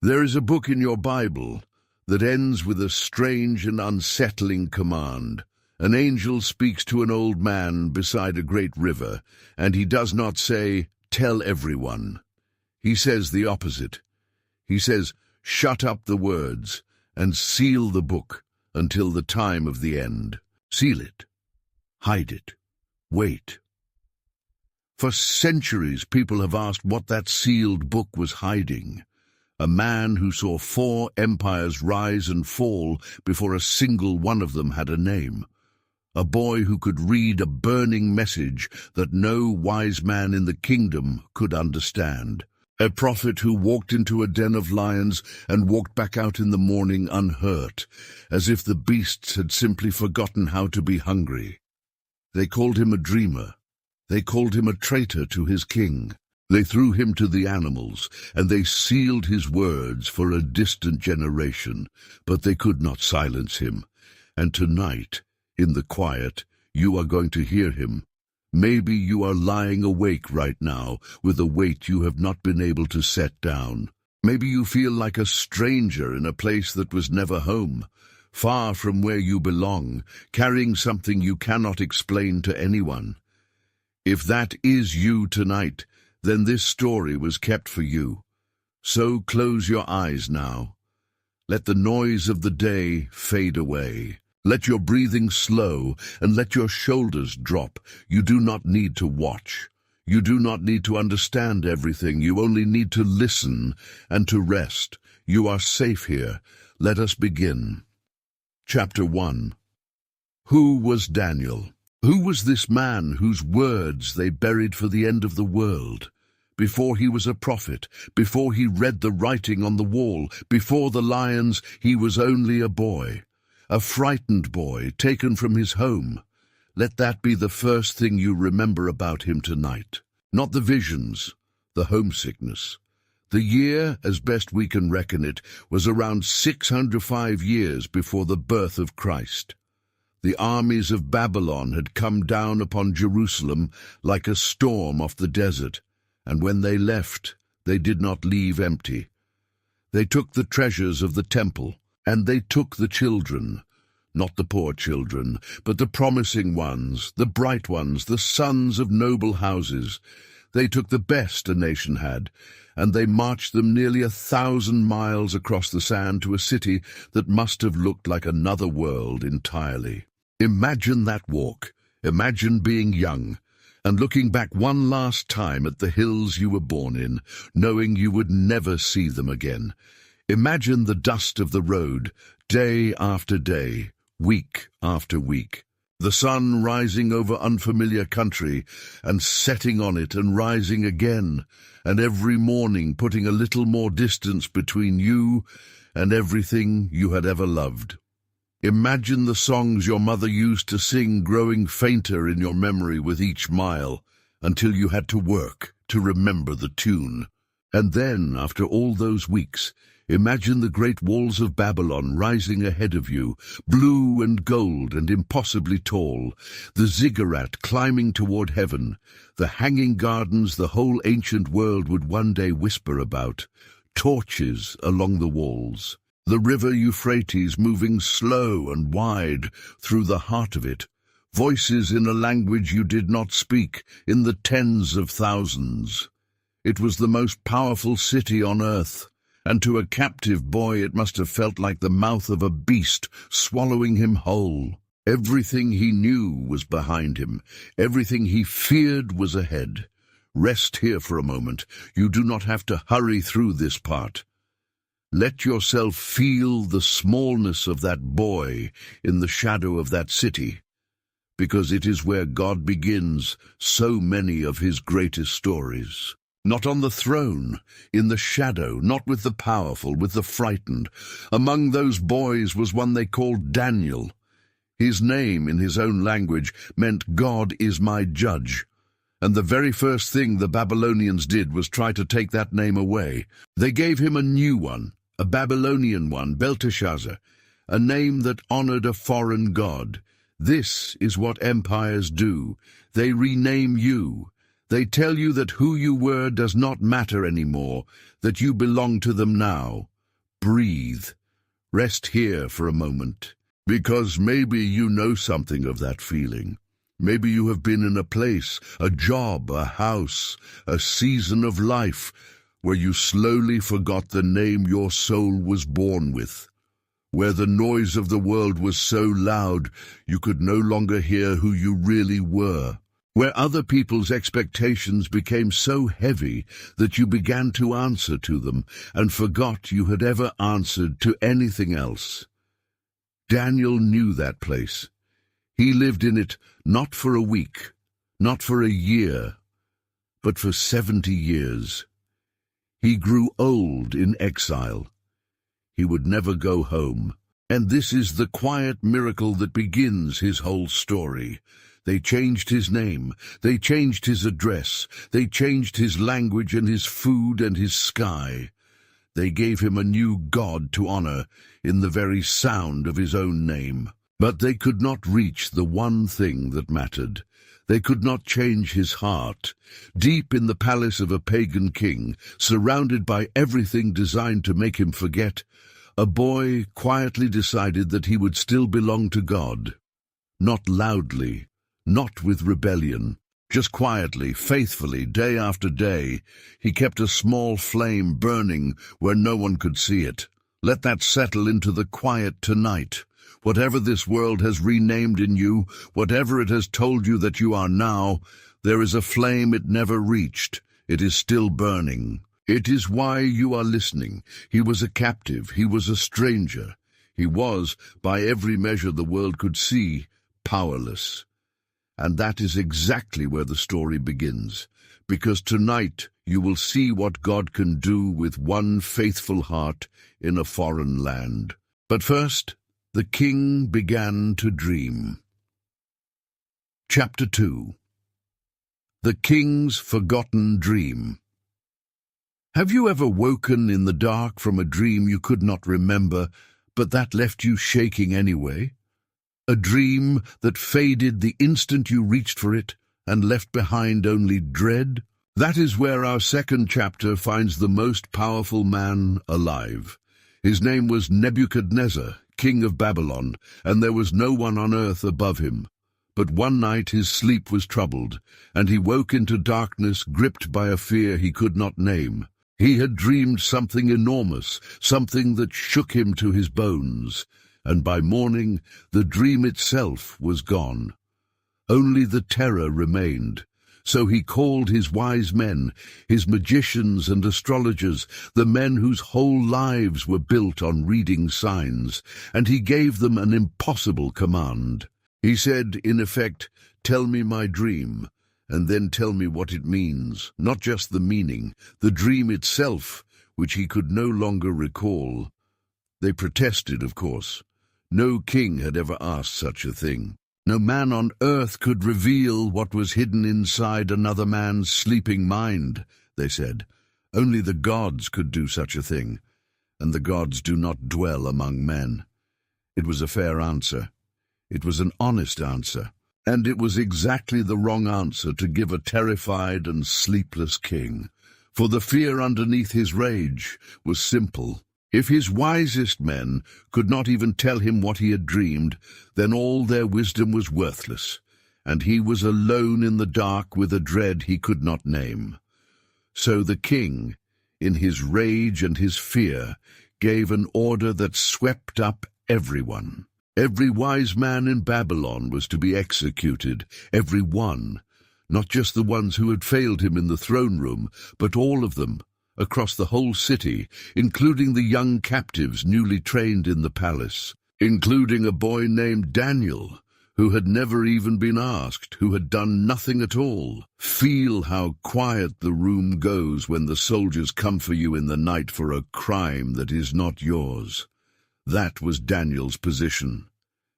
There is a book in your Bible that ends with a strange and unsettling command. An angel speaks to an old man beside a great river, and he does not say, "Tell everyone." He says the opposite. He says, "Shut up the words and seal the book until the time of the end." Seal it. Hide it. Wait. For centuries, people have asked what that sealed book was hiding. A man who saw 4 empires rise and fall before a single one of them had a name. A boy who could read a burning message that no wise man in the kingdom could understand. A prophet who walked into a den of lions and walked back out in the morning unhurt, as if the beasts had simply forgotten how to be hungry. They called him a dreamer. They called him a traitor to his king. They threw him to the animals, and they sealed his words for a distant generation, but they could not silence him. And tonight, in the quiet, you are going to hear him. Maybe you are lying awake right now with a weight you have not been able to set down. Maybe you feel like a stranger in a place that was never home, far from where you belong, carrying something you cannot explain to anyone. If that is you tonight, then this story was kept for you. So close your eyes now. Let the noise of the day fade away. Let your breathing slow and let your shoulders drop. You do not need to watch. You do not need to understand everything. You only need to listen and to rest. You are safe here. Let us begin. Chapter 1. Who was Daniel? Who was this man whose words they buried for the end of the world? Before he was a prophet, before he read the writing on the wall, before the lions, he was only a boy. A frightened boy taken from his home. Let that be the first thing you remember about him tonight. Not the visions, the homesickness. The year, as best we can reckon it, was around 605 years before the birth of Christ. The armies of Babylon had come down upon Jerusalem like a storm off the desert, and when they left, they did not leave empty. They took the treasures of the temple, and they took the children, not the poor children, but the promising ones, the bright ones, the sons of noble houses. They took the best a nation had, and they marched them nearly 1,000 miles across the sand to a city that must have looked like another world entirely. Imagine that walk. Imagine being young, and looking back one last time at the hills you were born in, knowing you would never see them again. Imagine the dust of the road, day after day, week after week. The sun rising over unfamiliar country and setting on it and rising again, and every morning putting a little more distance between you and everything you had ever loved. Imagine the songs your mother used to sing growing fainter in your memory with each mile, until you had to work to remember the tune. And then, after all those weeks, imagine the great walls of Babylon rising ahead of you, blue and gold and impossibly tall, the ziggurat climbing toward heaven, the hanging gardens the whole ancient world would one day whisper about, torches along the walls, the river Euphrates moving slow and wide through the heart of it, voices in a language you did not speak in the tens of thousands. It was the most powerful city on earth, and to a captive boy it must have felt like the mouth of a beast swallowing him whole. Everything he knew was behind him. Everything he feared was ahead. Rest here for a moment. You do not have to hurry through this part. Let yourself feel the smallness of that boy in the shadow of that city, because it is where God begins so many of his greatest stories. Not on the throne, in the shadow, not with the powerful, with the frightened. Among those boys was one they called Daniel. His name, in his own language, meant God is my judge. And the very first thing the Babylonians did was try to take that name away. They gave him a new one, a Babylonian one, Belteshazzar, a name that honored a foreign god. This is what empires do. They rename you. They tell you that who you were does not matter anymore, that you belong to them now. Breathe. Rest here for a moment, because maybe you know something of that feeling. Maybe you have been in a place, a job, a house, a season of life, where you slowly forgot the name your soul was born with, where the noise of the world was so loud you could no longer hear who you really were, where other people's expectations became so heavy that you began to answer to them and forgot you had ever answered to anything else. Daniel knew that place. He lived in it not for a week, not for a year, but for 70 years. He grew old in exile. He would never go home. And this is the quiet miracle that begins his whole story. They changed his name. They changed his address. They changed his language and his food and his sky. They gave him a new god to honor in the very sound of his own name. But they could not reach the one thing that mattered. They could not change his heart. Deep in the palace of a pagan king, surrounded by everything designed to make him forget, a boy quietly decided that he would still belong to God. Not loudly, not with rebellion, just quietly, faithfully, day after day, he kept a small flame burning where no one could see it. Let that settle into the quiet tonight. Whatever this world has renamed in you, whatever it has told you that you are now, there is a flame it never reached. It is still burning. It is why you are listening. He was a captive. He was a stranger. He was, by every measure the world could see, powerless. And that is exactly where the story begins, because tonight you will see what God can do with one faithful heart in a foreign land. But first, the king began to dream. Chapter 2. The King's Forgotten Dream. Have you ever woken in the dark from a dream you could not remember, but that left you shaking anyway? A dream that faded the instant you reached for it and left behind only dread? That is where our second chapter finds the most powerful man alive. His name was Nebuchadnezzar, king of Babylon, and there was no one on earth above him. But one night his sleep was troubled, and he woke into darkness, gripped by a fear he could not name. He had dreamed something enormous, something that shook him to his bones, and by morning the dream itself was gone. Only the terror remained. So he called his wise men, his magicians and astrologers, the men whose whole lives were built on reading signs, and he gave them an impossible command. He said, in effect, "Tell me my dream, and then tell me what it means, not just the meaning, the dream itself, which he could no longer recall." They protested, of course. No king had ever asked such a thing. No man on earth could reveal what was hidden inside another man's sleeping mind, they said. Only the gods could do such a thing, and the gods do not dwell among men. It was a fair answer. It was an honest answer, and it was exactly the wrong answer to give a terrified and sleepless king. For the fear underneath his rage was simple. If his wisest men could not even tell him what he had dreamed, then all their wisdom was worthless, and he was alone in the dark with a dread he could not name. So the king, in his rage and his fear, gave an order that swept up everyone. Every wise man in Babylon was to be executed, every one, not just the ones who had failed him in the throne room, but all of them, across the whole city, including the young captives newly trained in the palace, including a boy named Daniel, who had never even been asked, who had done nothing at all. Feel how quiet the room goes when the soldiers come for you in the night for a crime that is not yours. That was Daniel's position.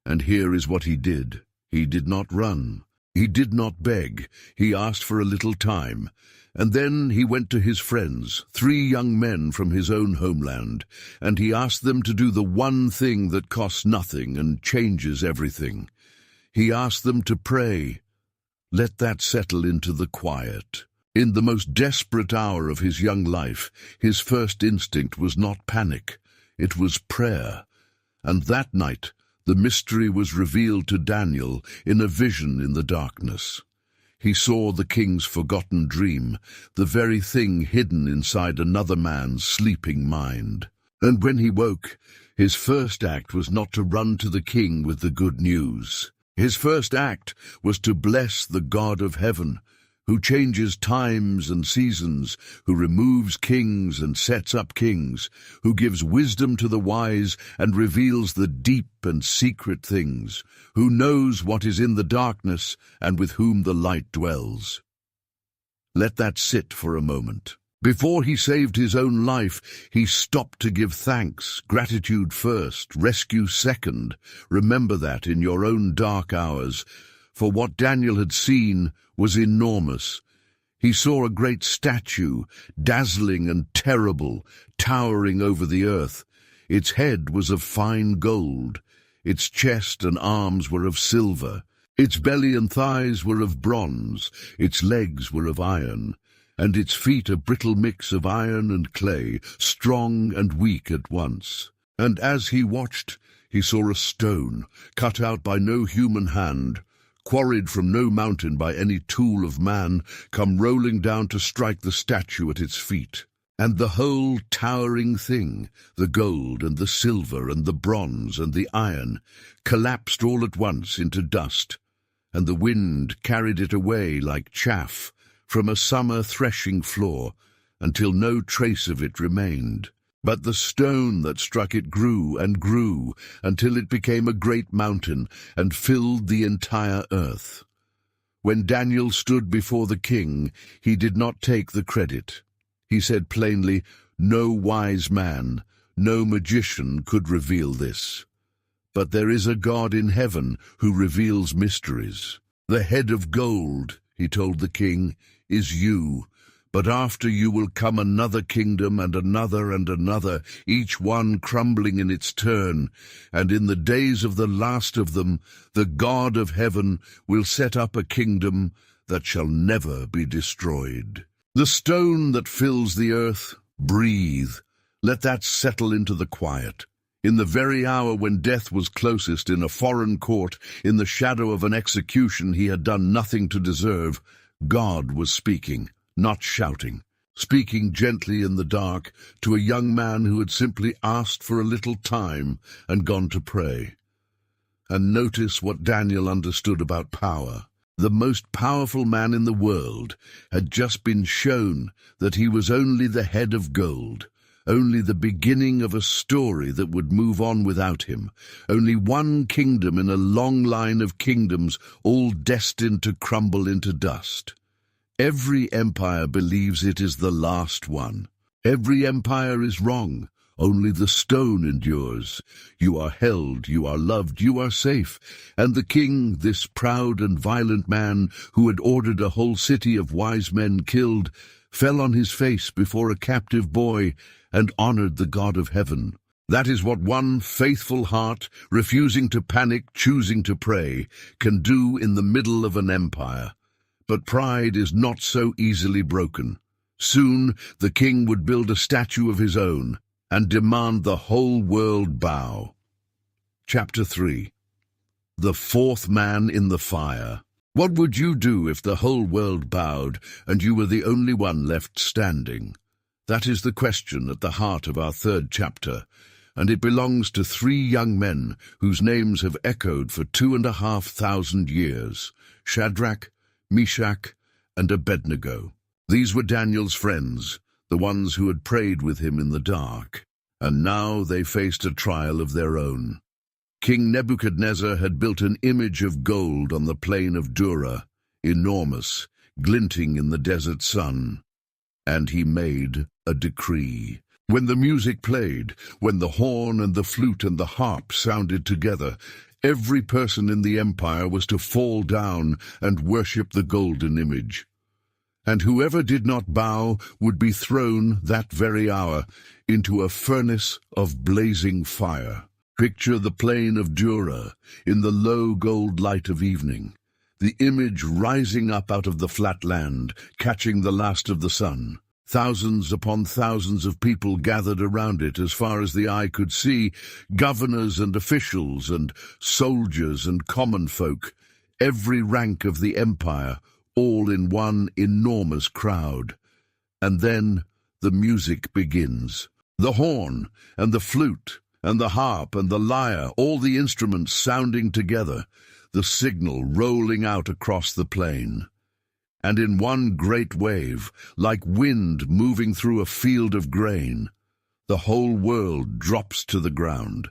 And here is what he did. He did not run. He did not beg. He asked for a little time. And then he went to his friends, 3 young men from his own homeland, and he asked them to do the one thing that costs nothing and changes everything. He asked them to pray, Let that settle into the quiet. In the most desperate hour of his young life, his first instinct was not panic, it was prayer. And that night, the mystery was revealed to Daniel in a vision in the darkness. He saw the king's forgotten dream, the very thing hidden inside another man's sleeping mind. And when he woke, his first act was not to run to the king with the good news. His first act was to bless the God of heaven, who changes times and seasons, who removes kings and sets up kings, who gives wisdom to the wise and reveals the deep and secret things, who knows what is in the darkness and with whom the light dwells. Let that sit for a moment. Before he saved his own life, he stopped to give thanks, gratitude first, rescue second. Remember that in your own dark hours, for what Daniel had seen was enormous. He saw a great statue, dazzling and terrible, towering over the earth. Its head was of fine gold, its chest and arms were of silver, its belly and thighs were of bronze, its legs were of iron, and its feet a brittle mix of iron and clay, strong and weak at once. And as he watched, he saw a stone, cut out by no human hand, quarried from no mountain by any tool of man, come rolling down to strike the statue at its feet. And the whole towering thing, the gold and the silver and the bronze and the iron, collapsed all at once into dust, and the wind carried it away like chaff from a summer threshing floor, until no trace of it remained. But the stone that struck it grew and grew, until it became a great mountain and filled the entire earth. When Daniel stood before the king, he did not take the credit. He said plainly, "No wise man, no magician could reveal this. But there is a God in heaven who reveals mysteries. The head of gold," he told the king, "is you. But after you will come another kingdom and another, each one crumbling in its turn. And in the days of the last of them, the God of heaven will set up a kingdom that shall never be destroyed." The stone that fills the earth, breathe. Let that settle into the quiet. In the very hour when death was closest in a foreign court, in the shadow of an execution he had done nothing to deserve, God was speaking, not shouting, speaking gently in the dark to a young man who had simply asked for a little time and gone to pray. And notice what Daniel understood about power. The most powerful man in the world had just been shown that he was only the head of gold, only the beginning of a story that would move on without him, only one kingdom in a long line of kingdoms all destined to crumble into dust. Every empire believes it is the last one. Every empire is wrong. Only the stone endures. You are held, you are loved, you are safe. And the king, this proud and violent man who had ordered a whole city of wise men killed, fell on his face before a captive boy and honored the God of heaven. That is what one faithful heart, refusing to panic, choosing to pray, can do in the middle of an empire. But pride is not so easily broken. Soon the king would build a statue of his own and demand the whole world bow. Chapter 3. The fourth man in the fire. What would you do if the whole world bowed and you were the only one left standing? That is the question at the heart of our third chapter, and it belongs to 3 young men whose names have echoed for 2,500 years, Shadrach, Meshach, and Abednego. These were Daniel's friends, the ones who had prayed with him in the dark, and now they faced a trial of their own. King Nebuchadnezzar had built an image of gold on the plain of Dura, enormous, glinting in the desert sun, and he made a decree. When the music played, when the horn and the flute and the harp sounded together, every person in the empire was to fall down and worship the golden image. And whoever did not bow would be thrown that very hour into a furnace of blazing fire. Picture the plain of Dura in the low gold light of evening. the image rising up out of the flat land, catching the last of the sun. Thousands upon thousands of people gathered around it as far as the eye could see, governors and officials and soldiers and common folk, every rank of the empire, all in one enormous crowd. And then the music begins. The horn and the flute and the harp and the lyre, all the instruments sounding together, the signal rolling out across the plain. And in one great wave, like wind moving through a field of grain, the whole world drops to the ground,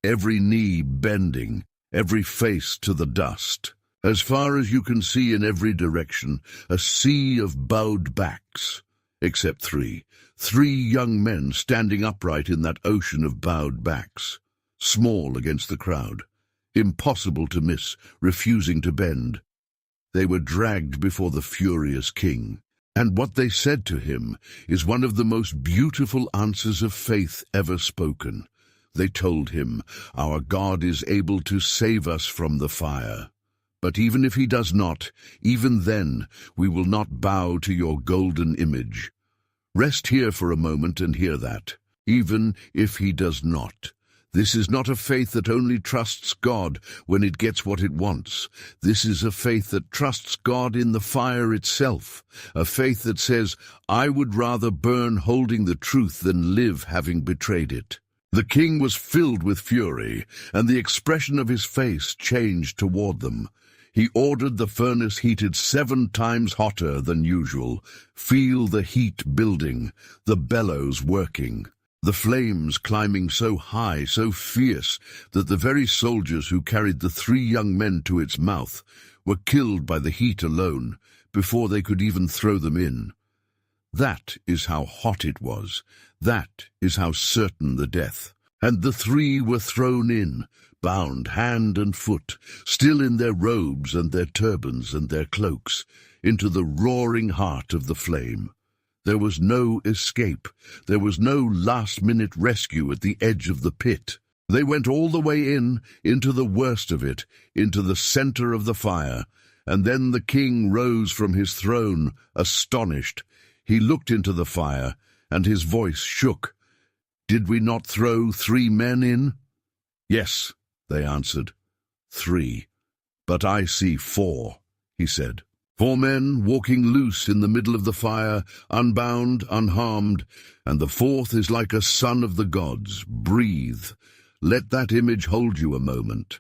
every knee bending, every face to the dust. As far as you can see in every direction, a sea of bowed backs, except three young men standing upright in that ocean of bowed backs, small against the crowd, impossible to miss, refusing to bend. They were dragged before the furious king, and what they said to him is one of the most beautiful answers of faith ever spoken. They told him, "Our God is able to save us from the fire. But even if he does not, even then we will not bow to your golden image." Rest here for a moment and hear that. Even if he does not. This is not a faith that only trusts God when it gets what it wants. This is a faith that trusts God in the fire itself, a faith that says, "I would rather burn holding the truth than live having betrayed it." The king was filled with fury, and the expression of his face changed toward them. He ordered the furnace heated 7 times hotter than usual. Feel the heat building, the bellows working. The flames climbing so high, so fierce, that the very soldiers who carried the 3 young men to its mouth were killed by the heat alone, before they could even throw them in. That is how hot it was. That is how certain the death. And the 3 were thrown in, bound hand and foot, still in their robes and their turbans and their cloaks, into the roaring heart of the flame. There was no escape. There was no last-minute rescue at the edge of the pit. They went all the way in, into the worst of it, into the center of the fire. And then the king rose from his throne, astonished. He looked into the fire, and his voice shook. "Did we not throw 3 men in?" "Yes," they answered. 3. "But I see 4, he said. 4 men walking loose in the middle of the fire, unbound, unharmed, and the 4th is like a son of the gods. Breathe. Let that image hold you a moment.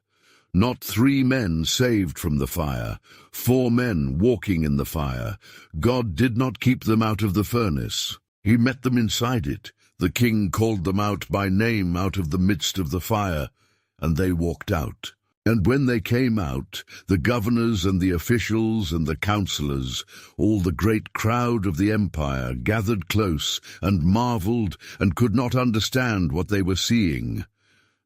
Not 3 men saved from the fire, 4 men walking in the fire. God did not keep them out of the furnace. He met them inside it. The king called them out by name out of the midst of the fire, and they walked out. And when they came out, the governors and the officials and the counselors, all the great crowd of the empire, gathered close and marveled and could not understand what they were seeing.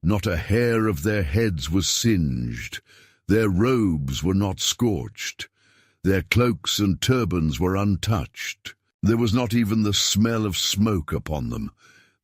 Not a hair of their heads was singed. Their robes were not scorched. Their cloaks and turbans were untouched. There was not even the smell of smoke upon them.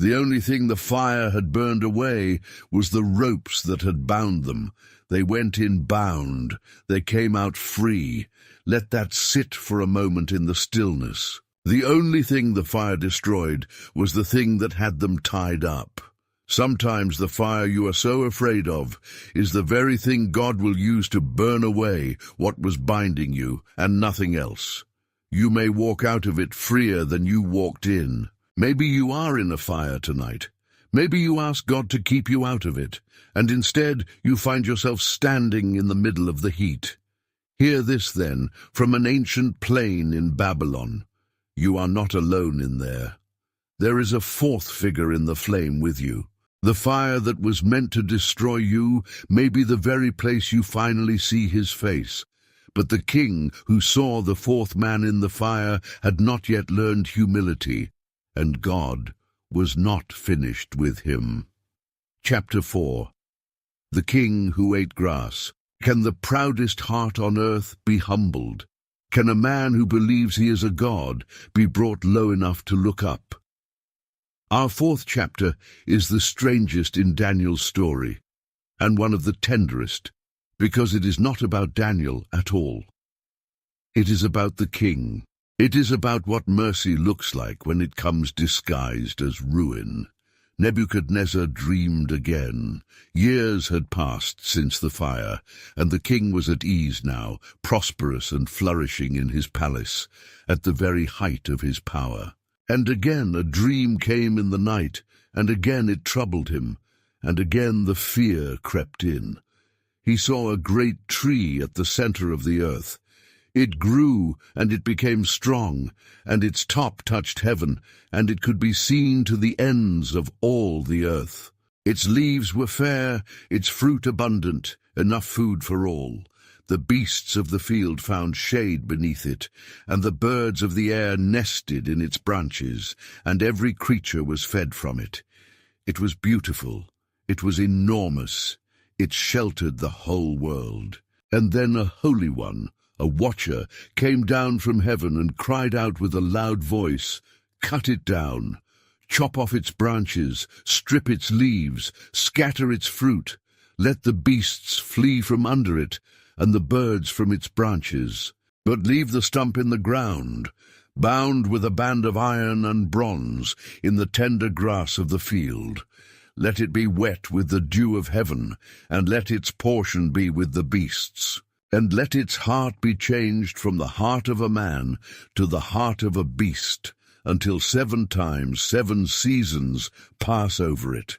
The only thing the fire had burned away was the ropes that had bound them. They went in bound. They came out free. Let that sit for a moment in the stillness. The only thing the fire destroyed was the thing that had them tied up. Sometimes the fire you are so afraid of is the very thing God will use to burn away what was binding you, and nothing else. You may walk out of it freer than you walked in. Maybe you are in a fire tonight. Maybe you ask God to keep you out of it, and instead you find yourself standing in the middle of the heat. Hear this, then, from an ancient plain in Babylon. You are not alone in there. There is a 4th figure in the flame with you. The fire that was meant to destroy you may be the very place you finally see his face. But the king who saw the 4th man in the fire had not yet learned humility, and God was not finished with him. Chapter 4. The king who ate grass. Can the proudest heart on earth be humbled? Can a man who believes he is a god be brought low enough to look up? Our 4th chapter is the strangest in Daniel's story, and one of the tenderest. because it is not about Daniel at all. It is about the king. It is about what mercy looks like when it comes disguised as ruin. Nebuchadnezzar dreamed again. Years had passed since the fire, and the king was at ease now, prosperous and flourishing in his palace, at the very height of his power. And again a dream came in the night, and again it troubled him, and again the fear crept in. He saw a great tree at the center of the earth. It grew, and it became strong, and its top touched heaven, and it could be seen to the ends of all the earth. Its leaves were fair, its fruit abundant, enough food for all. The beasts of the field found shade beneath it, and the birds of the air nested in its branches, and every creature was fed from it. It was beautiful, it was enormous, it sheltered the whole world. And then a holy one, a watcher, came down from heaven and cried out with a loud voice, "Cut it down, chop off its branches, strip its leaves, scatter its fruit, let the beasts flee from under it, and the birds from its branches. But leave the stump in the ground, bound with a band of iron and bronze, in the tender grass of the field. Let it be wet with the dew of heaven, and let its portion be with the beasts. And let its heart be changed from the heart of a man to the heart of a beast, until 7 times 7 seasons pass over it."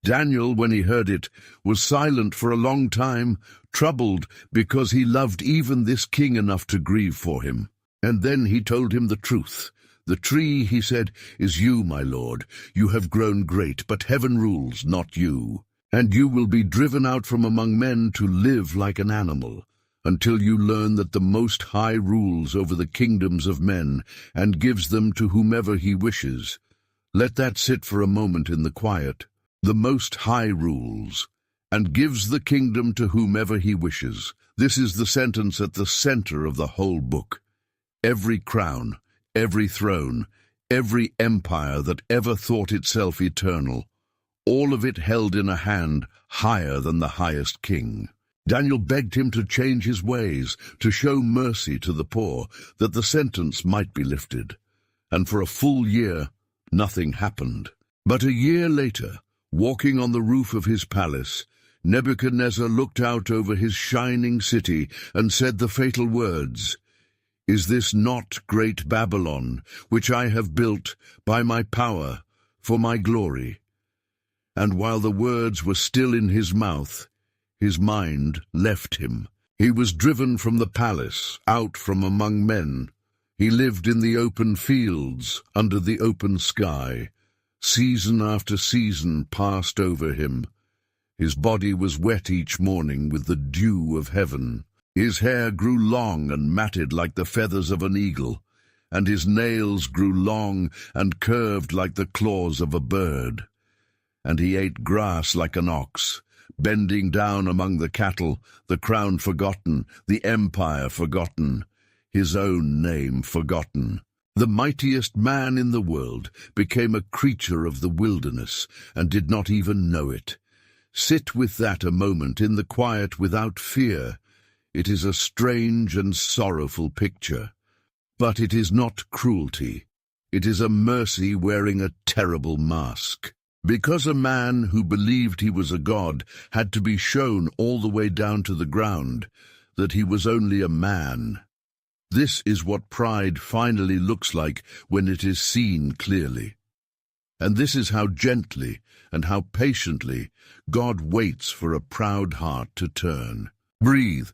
Daniel, when he heard it, was silent for a long time, troubled because he loved even this king enough to grieve for him. And then he told him the truth. "The tree," he said, "is you, my lord. You have grown great, but heaven rules, not you. And you will be driven out from among men to live like an animal, until you learn that the Most High rules over the kingdoms of men and gives them to whomever he wishes. Let that sit for a moment in the quiet. The Most High rules and gives the kingdom to whomever he wishes." This is the sentence at the center of the whole book. Every crown, every throne, every empire that ever thought itself eternal, all of it held in a hand higher than the highest king. Daniel begged him to change his ways, to show mercy to the poor, that the sentence might be lifted. And for a full year, nothing happened. But a year later, walking on the roof of his palace, Nebuchadnezzar looked out over his shining city and said the fatal words, "Is this not great Babylon, which I have built by my power, for my glory?" And while the words were still in his mouth, his mind left him. He was driven from the palace, out from among men. He lived in the open fields, under the open sky. Season after season passed over him. His body was wet each morning with the dew of heaven. His hair grew long and matted like the feathers of an eagle, and his nails grew long and curved like the claws of a bird. And he ate grass like an ox, bending down among the cattle, the crown forgotten, the empire forgotten, his own name forgotten. The mightiest man in the world became a creature of the wilderness and did not even know it. Sit with that a moment in the quiet without fear. It is a strange and sorrowful picture. But it is not cruelty. It is a mercy wearing a terrible mask. Because a man who believed he was a god had to be shown all the way down to the ground that he was only a man. This is what pride finally looks like when it is seen clearly. And this is how gently and how patiently God waits for a proud heart to turn. Breathe,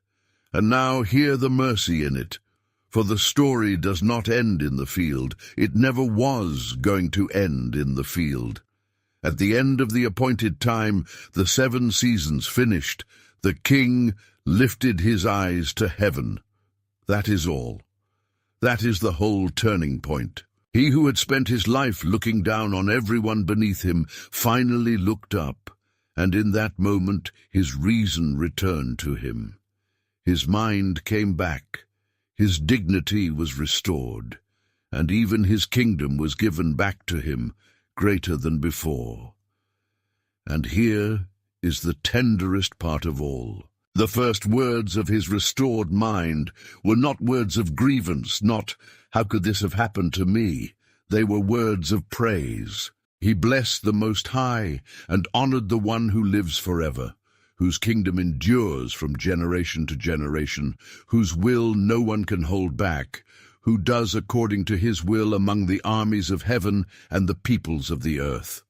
and now hear the mercy in it. For the story does not end in the field. It never was going to end in the field. At the end of the appointed time, the 7 seasons finished, the king lifted his eyes to heaven. That is all. That is the whole turning point. He who had spent his life looking down on everyone beneath him finally looked up, and in that moment his reason returned to him. His mind came back, his dignity was restored, and even his kingdom was given back to him, greater than before. And here is the tenderest part of all. The first words of his restored mind were not words of grievance, not, "How could this have happened to me?" They were words of praise. He blessed the Most High and honored the one who lives forever, whose kingdom endures from generation to generation, whose will no one can hold back, who does according to his will among the armies of heaven and the peoples of the earth.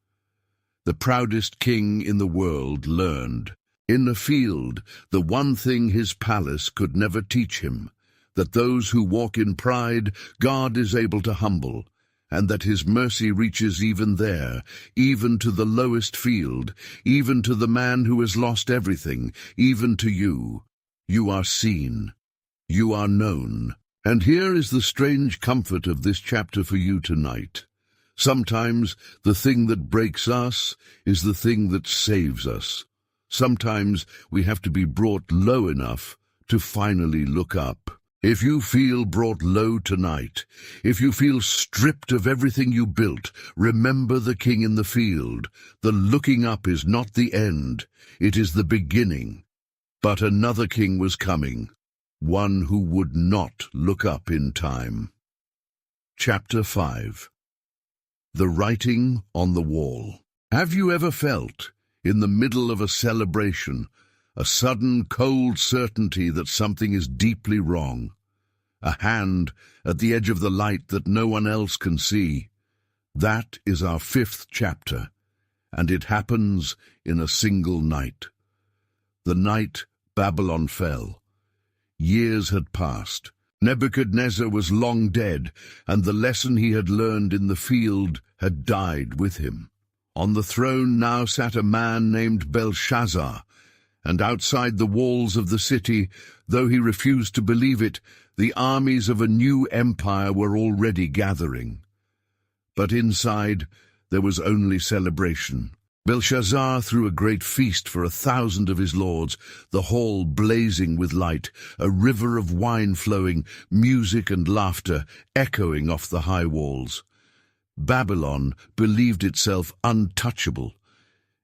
The proudest king in the world learned, in the field, the one thing his palace could never teach him, that those who walk in pride God is able to humble, and that his mercy reaches even there, even to the lowest field, even to the man who has lost everything, even to you. You are seen. You are known. And here is the strange comfort of this chapter for you tonight. Sometimes the thing that breaks us is the thing that saves us. Sometimes we have to be brought low enough to finally look up. If you feel brought low tonight, if you feel stripped of everything you built, remember the king in the field. The looking up is not the end, it is the beginning. But another king was coming, one who would not look up in time. Chapter 5. The Writing on the Wall. Have you ever felt, in the middle of a celebration, a sudden cold certainty that something is deeply wrong? A hand at the edge of the light that no one else can see. That is our 5th chapter, and it happens in a single night. The night Babylon fell. Years had passed. Nebuchadnezzar was long dead, and the lesson he had learned in the field had died with him. On the throne now sat a man named Belshazzar, and outside the walls of the city, though he refused to believe it, the armies of a new empire were already gathering. But inside there was only celebration. Belshazzar threw a great feast for 1,000 of his lords, the hall blazing with light, a river of wine flowing, music and laughter echoing off the high walls. Babylon believed itself untouchable.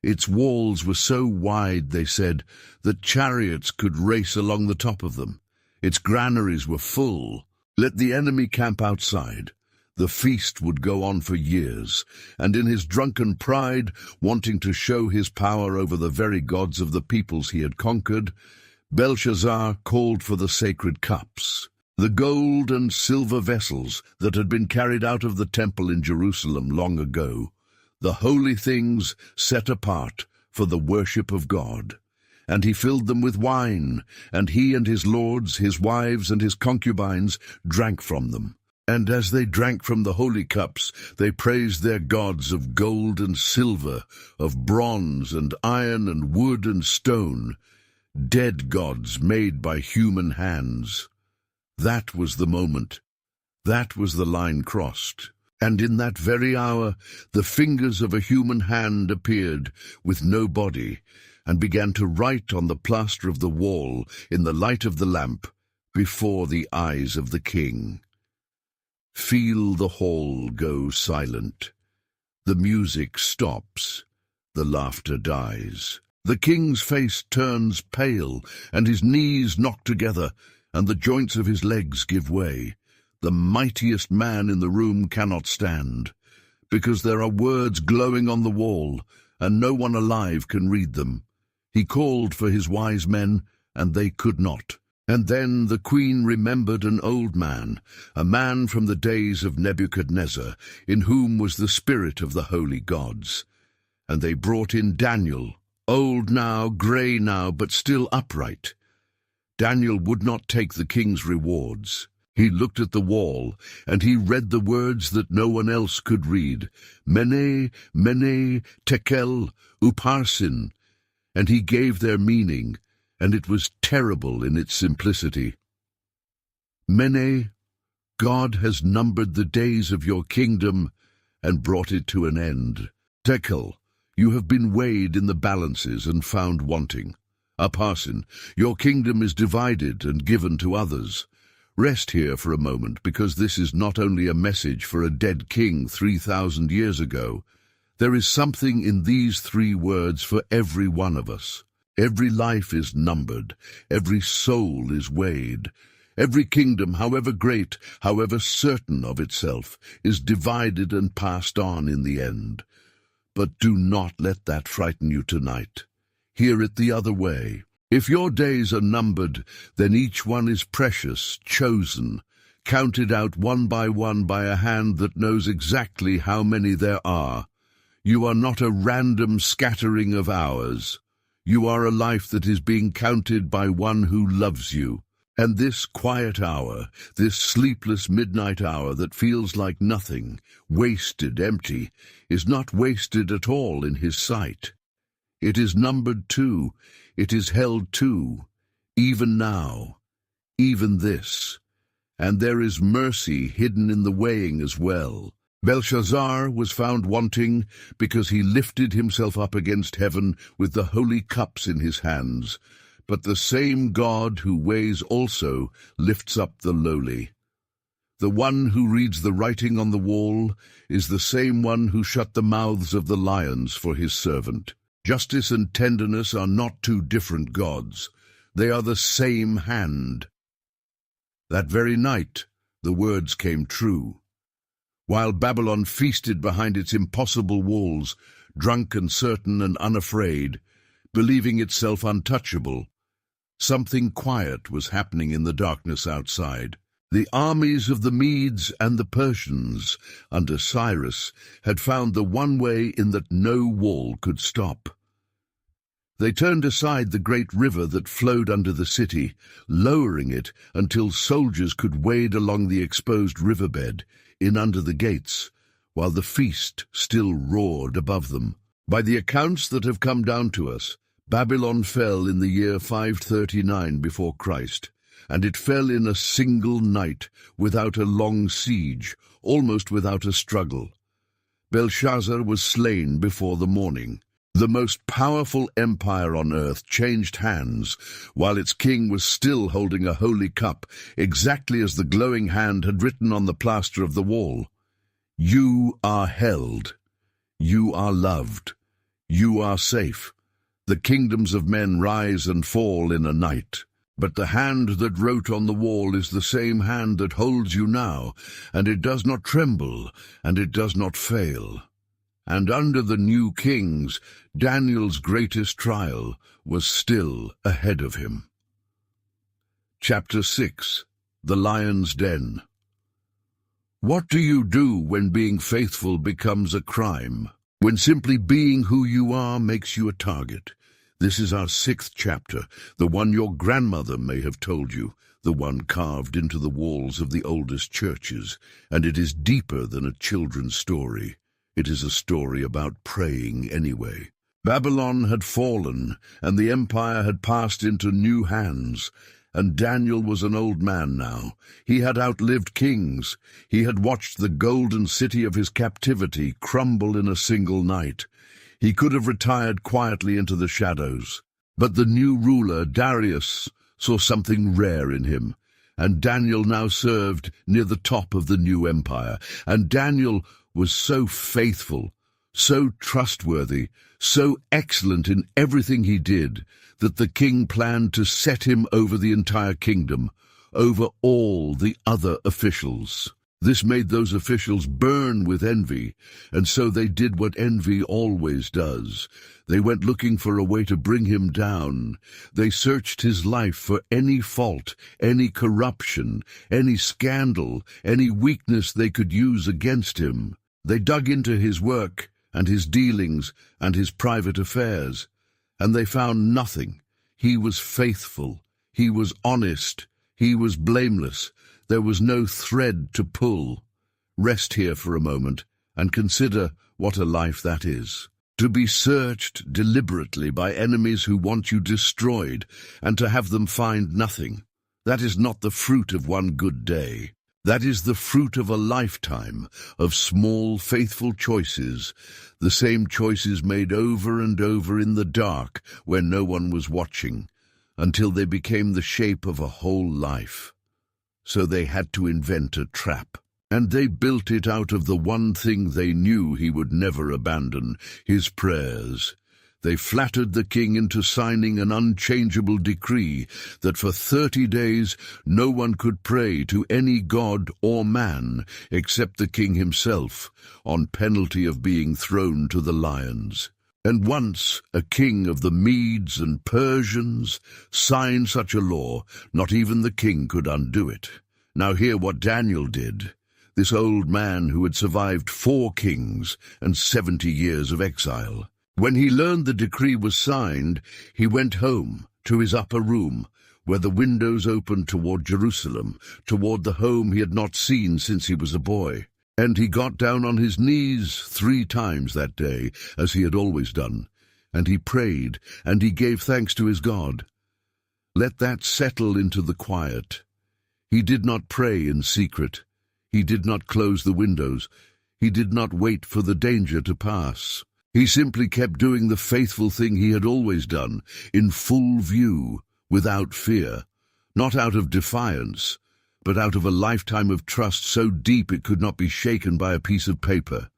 Its walls were so wide, they said, that chariots could race along the top of them. Its granaries were full. Let the enemy camp outside. The feast would go on for years, and in his drunken pride, wanting to show his power over the very gods of the peoples he had conquered, Belshazzar called for the sacred cups, the gold and silver vessels that had been carried out of the temple in Jerusalem long ago, the holy things set apart for the worship of God. And he filled them with wine, and he and his lords, his wives, and his concubines drank from them. And as they drank from the holy cups, they praised their gods of gold and silver, of bronze and iron and wood and stone, dead gods made by human hands. That was the moment. That was the line crossed. And in that very hour, the fingers of a human hand appeared with no body, and began to write on the plaster of the wall in the light of the lamp before the eyes of the king. Feel the hall go silent. The music stops. The laughter dies. The king's face turns pale, and his knees knock together, and the joints of his legs give way. The mightiest man in the room cannot stand, because there are words glowing on the wall, and no one alive can read them. He called for his wise men, and they could not. And then the queen remembered an old man, a man from the days of Nebuchadnezzar, in whom was the spirit of the holy gods. And they brought in Daniel, old now, grey now, but still upright. Daniel would not take the king's rewards. He looked at the wall, and he read the words that no one else could read. Mene, Mene, Tekel, Upharsin. And he gave their meaning, and it was terrible in its simplicity. Mene, God has numbered the days of your kingdom and brought it to an end. Tekel, you have been weighed in the balances and found wanting. Upharsin, your kingdom is divided and given to others. Rest here for a moment, because this is not only a message for a dead king 3,000 years ago. There is something in these 3 words for every one of us. Every life is numbered, every soul is weighed. Every kingdom, however great, however certain of itself, is divided and passed on in the end. But do not let that frighten you tonight. Hear it the other way. If your days are numbered, then each one is precious, chosen, counted out one by a hand that knows exactly how many there are. You are not a random scattering of hours. You are a life that is being counted by one who loves you. And this quiet hour, this sleepless midnight hour that feels like nothing, wasted, empty, is not wasted at all in his sight. It is numbered too, it is held too, even now, even this. And there is mercy hidden in the weighing as well. Belshazzar was found wanting because he lifted himself up against heaven with the holy cups in his hands. But the same God who weighs also lifts up the lowly. The one who reads the writing on the wall is the same one who shut the mouths of the lions for his servant. Justice and tenderness are not two different gods. They are the same hand. That very night, the words came true. While Babylon feasted behind its impossible walls, drunk and certain and unafraid, believing itself untouchable, something quiet was happening in the darkness outside. The armies of the Medes and the Persians, under Cyrus, had found the one way in that no wall could stop. They turned aside the great river that flowed under the city, lowering it until soldiers could wade along the exposed riverbed, in under the gates, while the feast still roared above them. By the accounts that have come down to us, Babylon fell in the year 539 before Christ, and it fell in a single night, without a long siege, almost without a struggle. Belshazzar was slain before the morning. The most powerful empire on earth changed hands, while its king was still holding a holy cup, exactly as the glowing hand had written on the plaster of the wall. You are held. You are loved. You are safe. The kingdoms of men rise and fall in a night. But the hand that wrote on the wall is the same hand that holds you now, and it does not tremble, and it does not fail. And under the new kings, Daniel's greatest trial was still ahead of him. Chapter 6. The Lion's Den. What do you do when being faithful becomes a crime? When simply being who you are makes you a target? This is our 6th chapter, the one your grandmother may have told you, the one carved into the walls of the oldest churches, and it is deeper than a children's story. It is a story about praying anyway. Babylon had fallen, and the empire had passed into new hands, and Daniel was an old man now. He had outlived kings. He had watched the golden city of his captivity crumble in a single night. He could have retired quietly into the shadows. But the new ruler, Darius, saw something rare in him, and Daniel now served near the top of the new empire. And Daniel was so faithful, so trustworthy, so excellent in everything he did, that the king planned to set him over the entire kingdom, over all the other officials. This made those officials burn with envy, and so they did what envy always does. They went looking for a way to bring him down. They searched his life for any fault, any corruption, any scandal, any weakness they could use against him. They dug into his work and his dealings and his private affairs, and they found nothing. He was faithful. He was honest. He was blameless. There was no thread to pull. Rest here for a moment and consider what a life that is. To be searched deliberately by enemies who want you destroyed, and to have them find nothing. That is not the fruit of one good day. That is the fruit of a lifetime of small, faithful choices, the same choices made over and over in the dark when no one was watching, until they became the shape of a whole life. So they had to invent a trap, and they built it out of the one thing they knew he would never abandon, his prayers. They flattered the king into signing an unchangeable decree that for 30 days no one could pray to any god or man except the king himself, on penalty of being thrown to the lions. And once a king of the Medes and Persians signed such a law, not even the king could undo it. Now hear what Daniel did, this old man who had survived 4 kings and 70 years of exile. When he learned the decree was signed, he went home to his upper room, where the windows opened toward Jerusalem, toward the home he had not seen since he was a boy. And he got down on his knees 3 times that day, as he had always done, and he prayed, and he gave thanks to his God. Let that settle into the quiet. He did not pray in secret. He did not close the windows. He did not wait for the danger to pass. He simply kept doing the faithful thing he had always done, in full view, without fear, not out of defiance, but out of a lifetime of trust so deep it could not be shaken by a piece of paper.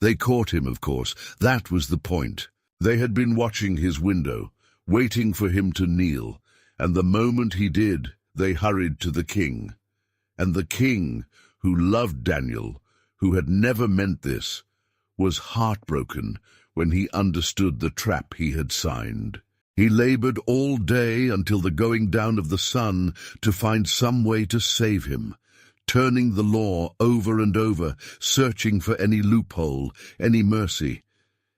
They caught him, of course. That was the point. They had been watching his window, waiting for him to kneel, and the moment he did, they hurried to the king. And the king, who loved Daniel, who had never meant this, was heartbroken when he understood the trap he had signed. He labored all day until the going down of the sun to find some way to save him, turning the law over and over, searching for any loophole, any mercy,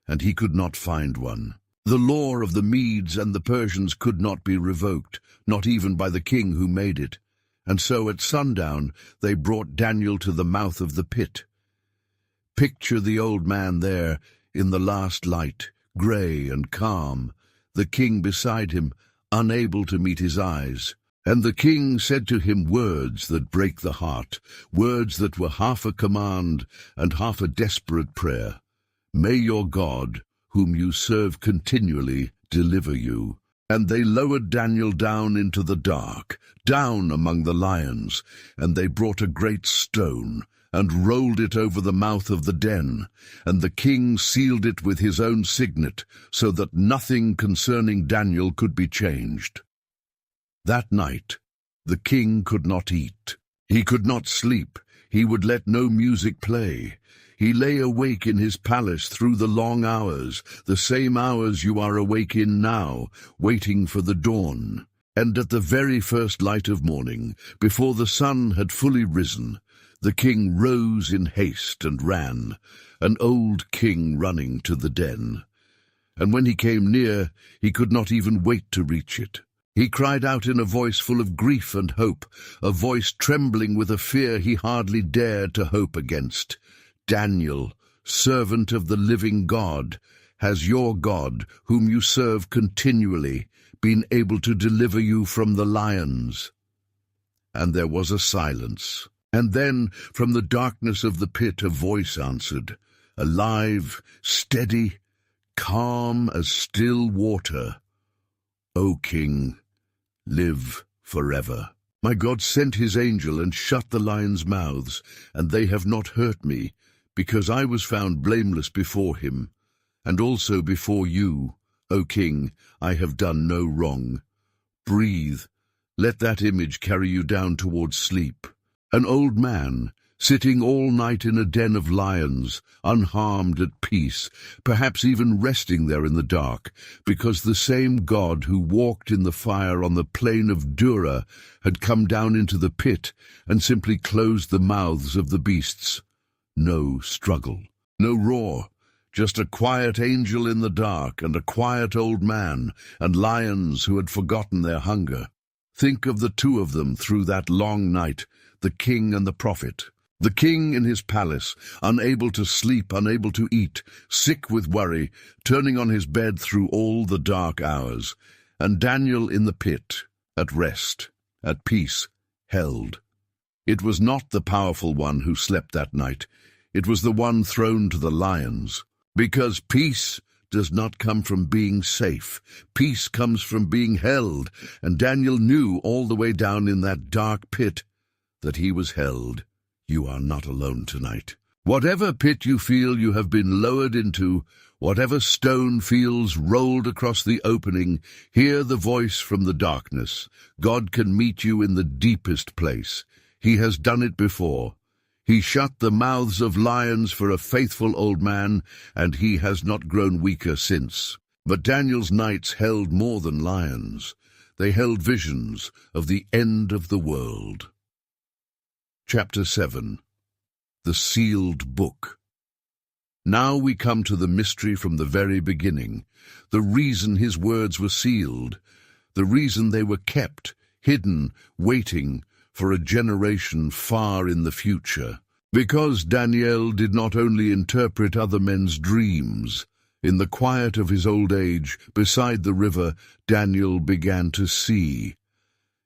and he could not find one. The law of the Medes and the Persians could not be revoked, not even by the king who made it. And so at sundown they brought Daniel to the mouth of the pit. Picture the old man there, in the last light, grey and calm, the king beside him, unable to meet his eyes. And the king said to him words that break the heart, words that were half a command and half a desperate prayer. May your God, whom you serve continually, deliver you. And they lowered Daniel down into the dark, down among the lions, and they brought a great stone, and rolled it over the mouth of the den, and the king sealed it with his own signet, so that nothing concerning Daniel could be changed. That night the king could not eat. He could not sleep. He would let no music play. He lay awake in his palace through the long hours, the same hours you are awake in now, waiting for the dawn. And at the very first light of morning, before the sun had fully risen, the king rose in haste and ran, an old king running to the den. And when he came near, he could not even wait to reach it. He cried out in a voice full of grief and hope, a voice trembling with a fear he hardly dared to hope against. Daniel, servant of the living God, has your God, whom you serve continually, been able to deliver you from the lions? And there was a silence. And then, from the darkness of the pit, a voice answered, alive, steady, calm as still water. O King, live forever. My God sent his angel and shut the lions' mouths, and they have not hurt me, because I was found blameless before him. And also before you, O King, I have done no wrong. Breathe, let that image carry you down towards sleep. An old man, sitting all night in a den of lions, unharmed, at peace, perhaps even resting there in the dark, because the same God who walked in the fire on the plain of Dura had come down into the pit and simply closed the mouths of the beasts. No struggle, no roar, just a quiet angel in the dark and a quiet old man and lions who had forgotten their hunger. Think of the two of them through that long night, the king and the prophet. The king in his palace, unable to sleep, unable to eat, sick with worry, turning on his bed through all the dark hours. And Daniel in the pit, at rest, at peace, held. It was not the powerful one who slept that night. It was the one thrown to the lions. Because peace does not come from being safe. Peace comes from being held, and Daniel knew all the way down in that dark pit that he was held. You are not alone tonight. Whatever pit you feel you have been lowered into, Whatever stone feels rolled across the opening, hear the voice from the darkness. God can meet you in the deepest place. He has done it before. He shut the mouths of lions for a faithful old man, and he has not grown weaker since. But Daniel's nights held more than lions. They held visions of the end of the world. Chapter 7. The Sealed Book. Now we come to the mystery from the very beginning, the reason his words were sealed, the reason they were kept, hidden, waiting for a generation far in the future. Because Daniel did not only interpret other men's dreams. In the quiet of his old age, beside the river, Daniel began to see.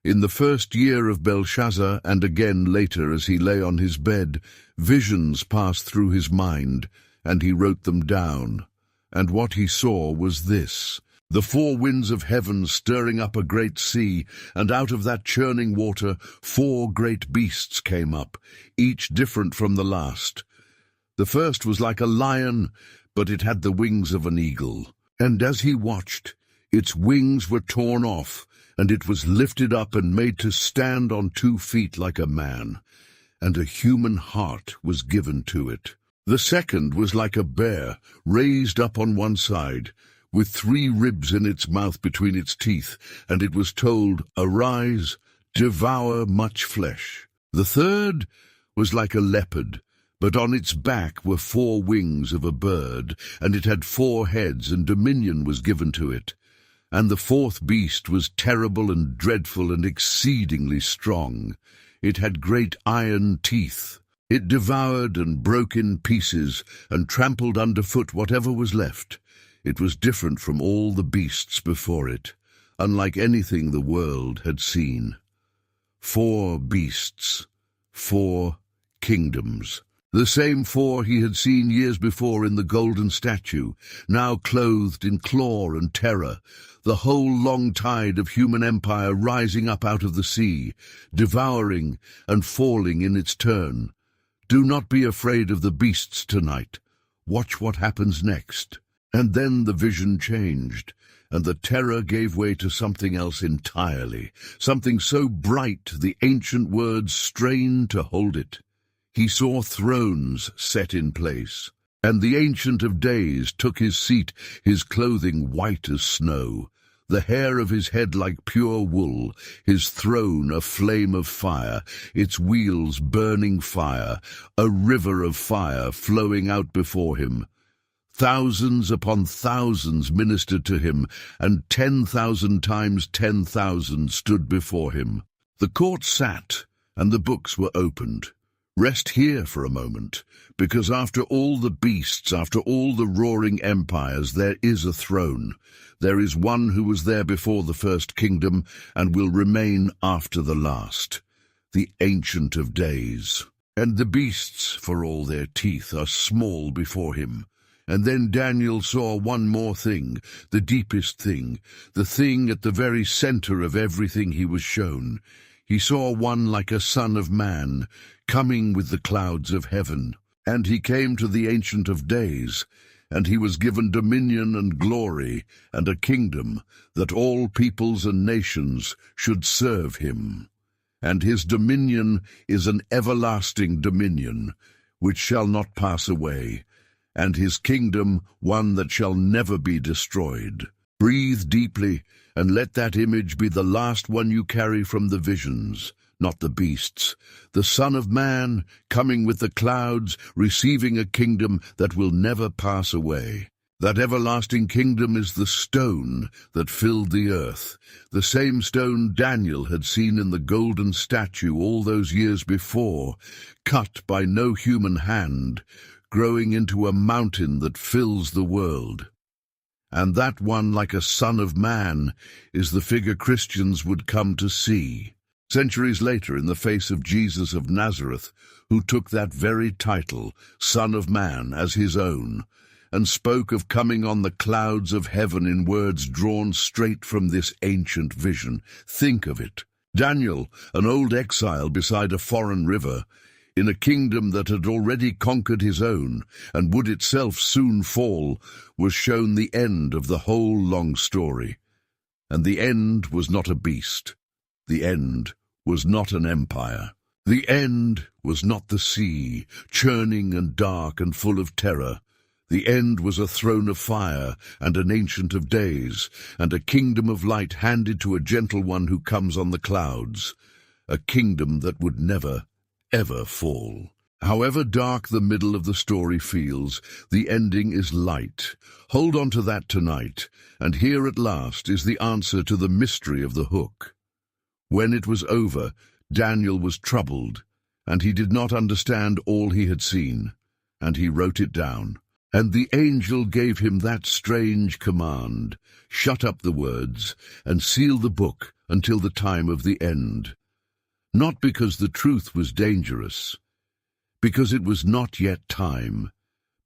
In the first year of Belshazzar, and again later as he lay on his bed, visions passed through his mind, and he wrote them down. And what he saw was this: the four winds of heaven stirring up a great sea, and out of that churning water 4 great beasts came up, each different from the last. The first was like a lion, but it had the wings of an eagle. And as he watched, its wings were torn off, and it was lifted up and made to stand on 2 feet like a man, and a human heart was given to it. The second was like a bear, raised up on one side, with 3 ribs in its mouth between its teeth, and it was told, "Arise, devour much flesh." The third was like a leopard, but on its back were 4 wings of a bird, and it had 4 heads, and dominion was given to it. And the 4th beast was terrible and dreadful and exceedingly strong. It had great iron teeth. It devoured and broke in pieces, and trampled underfoot whatever was left. It was different from all the beasts before it, unlike anything the world had seen. 4 beasts, 4 kingdoms. The same 4 he had seen years before in the golden statue, now clothed in claw and terror, the whole long tide of human empire rising up out of the sea, devouring and falling in its turn. Do not be afraid of the beasts tonight. Watch what happens next. And then the vision changed, and the terror gave way to something else entirely, something so bright the ancient words strained to hold it. He saw thrones set in place, and the Ancient of Days took his seat, his clothing white as snow, the hair of his head like pure wool, his throne a flame of fire, its wheels burning fire, a river of fire flowing out before him. Thousands upon thousands ministered to him, and 10,000 times 10,000 stood before him. The court sat, and the books were opened. Rest here for a moment, because after all the beasts, after all the roaring empires, there is a throne. There is one who was there before the first kingdom, and will remain after the last, the Ancient of Days. And the beasts, for all their teeth, are small before him. And then Daniel saw one more thing, the deepest thing, the thing at the very center of everything he was shown. He saw one like a son of man, coming with the clouds of heaven. And he came to the Ancient of Days, and he was given dominion and glory, and a kingdom, that all peoples and nations should serve him. And his dominion is an everlasting dominion, which shall not pass away, and his kingdom one that shall never be destroyed. Breathe deeply, and let that image be the last one you carry from the visions, not the beasts. The Son of Man, coming with the clouds, receiving a kingdom that will never pass away. That everlasting kingdom is the stone that filled the earth, the same stone Daniel had seen in the golden statue all those years before, cut by no human hand, growing into a mountain that fills the world. And that one, like a son of man, is the figure Christians would come to see. Centuries later, in the face of Jesus of Nazareth, who took that very title, Son of Man, as his own, and spoke of coming on the clouds of heaven in words drawn straight from this ancient vision. Think of it. Daniel, an old exile beside a foreign river, In a kingdom that had already conquered his own, and would itself soon fall, was shown the end of the whole long story. And the end was not a beast. The end was not an empire. The end was not the sea, churning and dark and full of terror. The end was a throne of fire and an ancient of days, and a kingdom of light handed to a gentle one who comes on the clouds, a kingdom that would never, ever fall. However dark the middle of the story feels, the ending is light. Hold on to that tonight, and here at last is the answer to the mystery of the hook. When it was over, Daniel was troubled, and he did not understand all he had seen, and he wrote it down. And the angel gave him that strange command, shut up the words, and seal the book until the time of the end. Not because the truth was dangerous, because it was not yet time,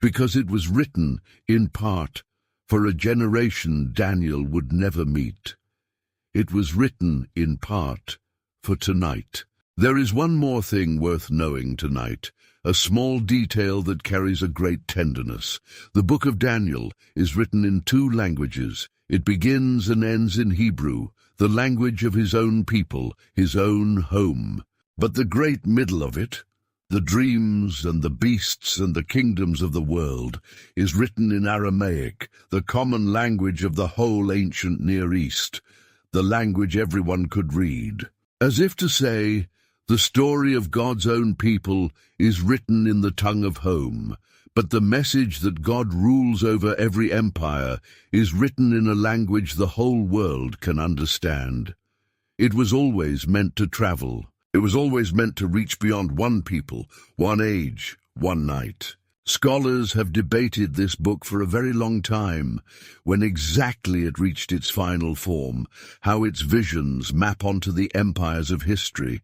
because it was written, in part, for a generation Daniel would never meet. It was written, in part, for tonight. There is one more thing worth knowing tonight, a small detail that carries a great tenderness. The book of Daniel is written in 2 languages. It begins and ends in Hebrew, the language of his own people, his own home. But the great middle of it, the dreams and the beasts and the kingdoms of the world, is written in Aramaic, the common language of the whole ancient Near East, the language everyone could read. As if to say, the story of God's own people is written in the tongue of home, but the message that God rules over every empire is written in a language the whole world can understand. It was always meant to travel. It was always meant to reach beyond one people, one age, one night. Scholars have debated this book for a very long time, when exactly it reached its final form, how its visions map onto the empires of history.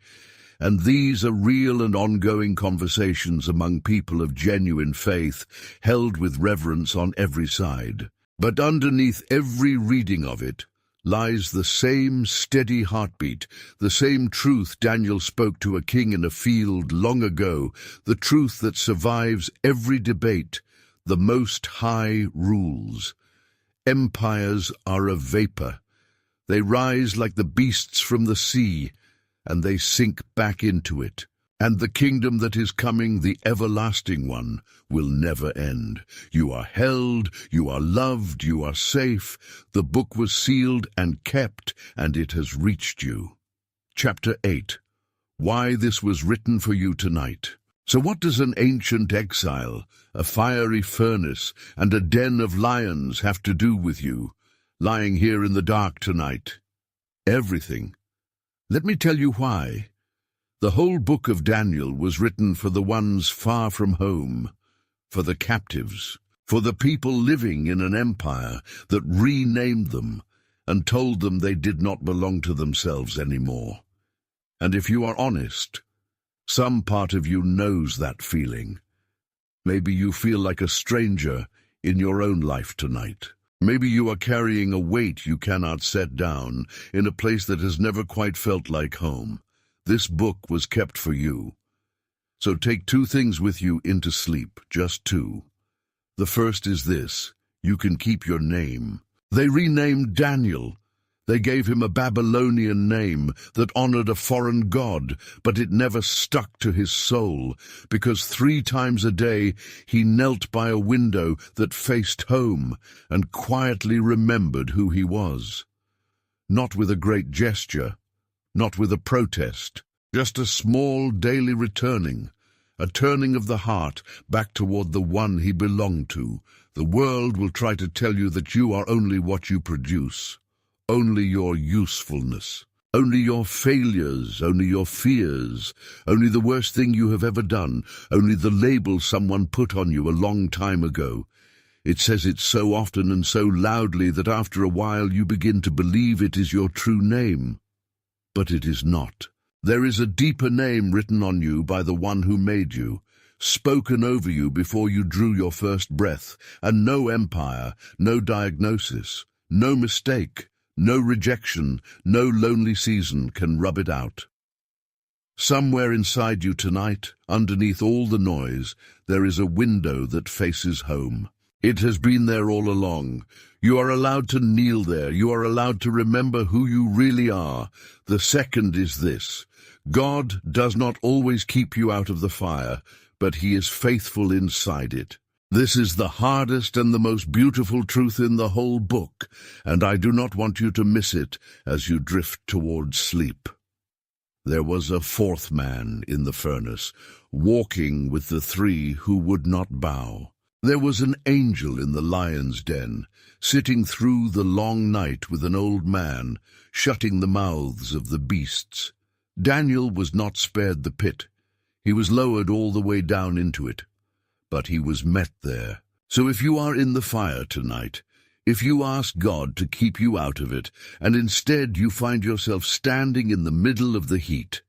And these are real and ongoing conversations among people of genuine faith, held with reverence on every side. But underneath every reading of it lies the same steady heartbeat, the same truth Daniel spoke to a king in a field long ago, the truth that survives every debate. The Most High rules. Empires are a vapor. They rise like the beasts from the sea, and they sink back into it. And the kingdom that is coming, the everlasting one, will never end. You are held, you are loved, you are safe. The book was sealed and kept, and it has reached you. Chapter 8. Why this was written for you tonight. So what does an ancient exile, a fiery furnace, and a den of lions have to do with you, lying here in the dark tonight? Everything. Let me tell you why. The whole book of Daniel was written for the ones far from home, for the captives, for the people living in an empire that renamed them and told them they did not belong to themselves anymore. And if you are honest, some part of you knows that feeling. Maybe you feel like a stranger in your own life tonight. Maybe you are carrying a weight you cannot set down in a place that has never quite felt like home. This book was kept for you. So take 2 things with you into sleep, just 2. The first is this: you can keep your name. They renamed Daniel. They gave him a Babylonian name that honored a foreign god, but it never stuck to his soul, because 3 times a day he knelt by a window that faced home and quietly remembered who he was. Not with a great gesture, not with a protest, just a small daily returning, a turning of the heart back toward the one he belonged to. The world will try to tell you that you are only what you produce, only your usefulness, only your failures, only your fears, only the worst thing you have ever done, only the label someone put on you a long time ago. It says it so often and so loudly that after a while you begin to believe it is your true name. But it is not. There is a deeper name written on you by the one who made you, spoken over you before you drew your first breath, and no empire, no diagnosis, no mistake, no rejection, no lonely season can rub it out. Somewhere inside you tonight, underneath all the noise, there is a window that faces home. It has been there all along. You are allowed to kneel there. You are allowed to remember who you really are. The second is this: God does not always keep you out of the fire, but He is faithful inside it. This is the hardest and the most beautiful truth in the whole book, and I do not want you to miss it as you drift towards sleep. There was a fourth man in the furnace, walking with the three who would not bow. There was an angel in the lion's den, sitting through the long night with an old man, shutting the mouths of the beasts. Daniel was not spared the pit. He was lowered all the way down into it, but he was met there. So if you are in the fire tonight, if you ask God to keep you out of it, and instead you find yourself standing in the middle of the heat,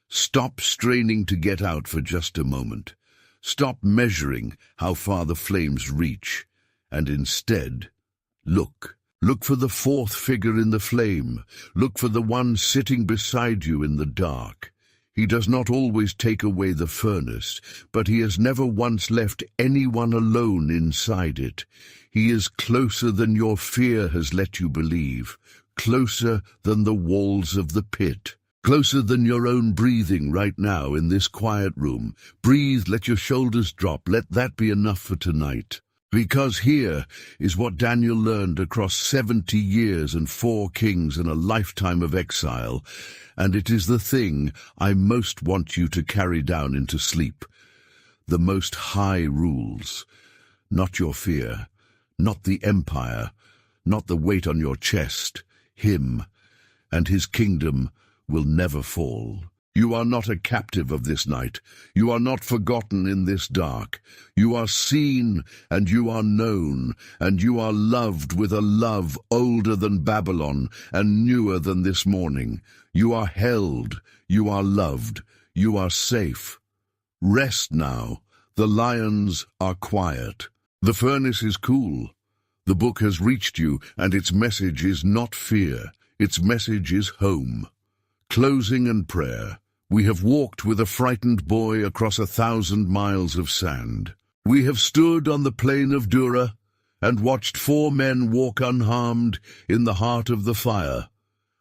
stop straining to get out for just a moment. Stop measuring how far the flames reach, and instead, look. Look for the fourth figure in the flame. Look for the one sitting beside you in the dark. He does not always take away the furnace, but He has never once left anyone alone inside it. He is closer than your fear has let you believe, closer than the walls of the pit, closer than your own breathing right now in this quiet room. Breathe, let your shoulders drop, let that be enough for tonight. Because here is what Daniel learned across 70 years and 4 kings and a lifetime of exile, and it is the thing I most want you to carry down into sleep. The Most High rules, not your fear, not the empire, not the weight on your chest. Him and His kingdom will never fall. You are not a captive of this night. You are not forgotten in this dark. You are seen and you are known, and you are loved with a love older than Babylon and newer than this morning. You are held, you are loved, you are safe. Rest now. The lions are quiet. The furnace is cool. The book has reached you, and its message is not fear. Its message is home. Closing and prayer. We have walked with a frightened boy across 1,000 miles of sand. We have stood on the plain of Dura and watched 4 men walk unharmed in the heart of the fire.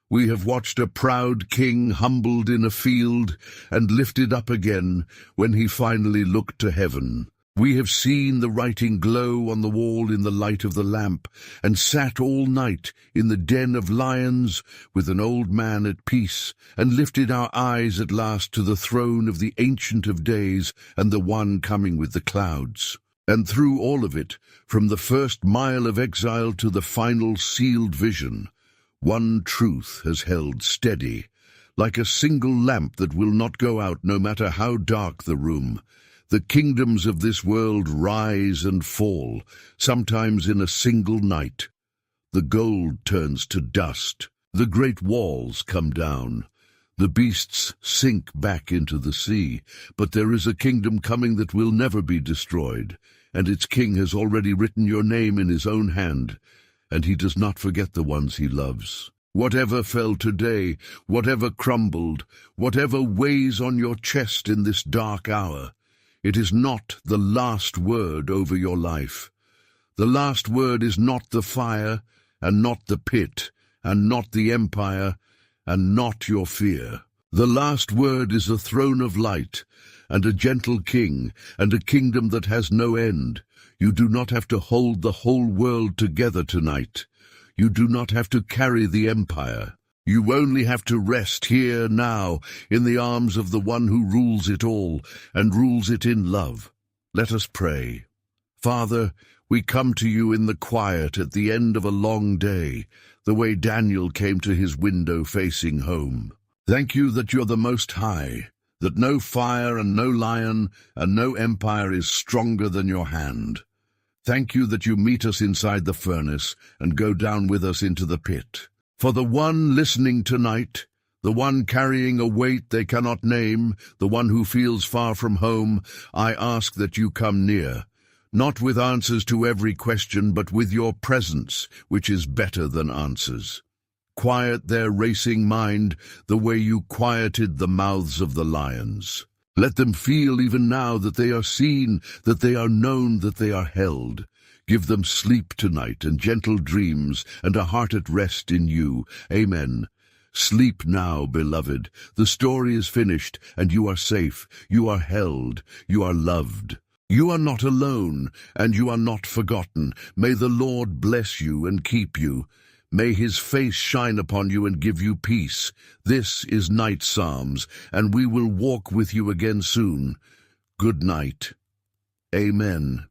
We have watched a proud king humbled in a field and lifted up again when he finally looked to heaven. We have seen the writing glow on the wall in the light of the lamp, and sat all night in the den of lions with an old man at peace, and lifted our eyes at last to the throne of the Ancient of Days and the One coming with the clouds. And through all of it, from the first mile of exile to the final sealed vision, one truth has held steady, like a single lamp that will not go out no matter how dark the room. The kingdoms of this world rise and fall, sometimes in a single night. The gold turns to dust. The great walls come down. The beasts sink back into the sea. But there is a kingdom coming that will never be destroyed, and its king has already written your name in his own hand, and he does not forget the ones he loves. Whatever fell today, whatever crumbled, whatever weighs on your chest in this dark hour, it is not the last word over your life. The last word is not the fire, and not the pit, and not the empire, and not your fear. The last word is a throne of light, and a gentle king, and a kingdom that has no end. You do not have to hold the whole world together tonight. You do not have to carry the empire. You only have to rest here now in the arms of the one who rules it all and rules it in love. Let us pray. Father, we come to you in the quiet at the end of a long day, the way Daniel came to his window facing home. Thank you that you're the Most High, that no fire and no lion and no empire is stronger than your hand. Thank you that you meet us inside the furnace and go down with us into the pit. For the one listening tonight, the one carrying a weight they cannot name, the one who feels far from home, I ask that you come near, not with answers to every question, but with your presence, which is better than answers. quiet their racing mind the way you quieted the mouths of the lions. Let them feel even now that they are seen, that they are known, that they are held. Give them sleep tonight and gentle dreams and a heart at rest in you. Amen. Sleep now, beloved. The story is finished, and you are safe. You are held. You are loved. You are not alone, and you are not forgotten. May the Lord bless you and keep you. May his face shine upon you and give you peace. This is Night Psalms, and we will walk with you again soon. Good night. Amen.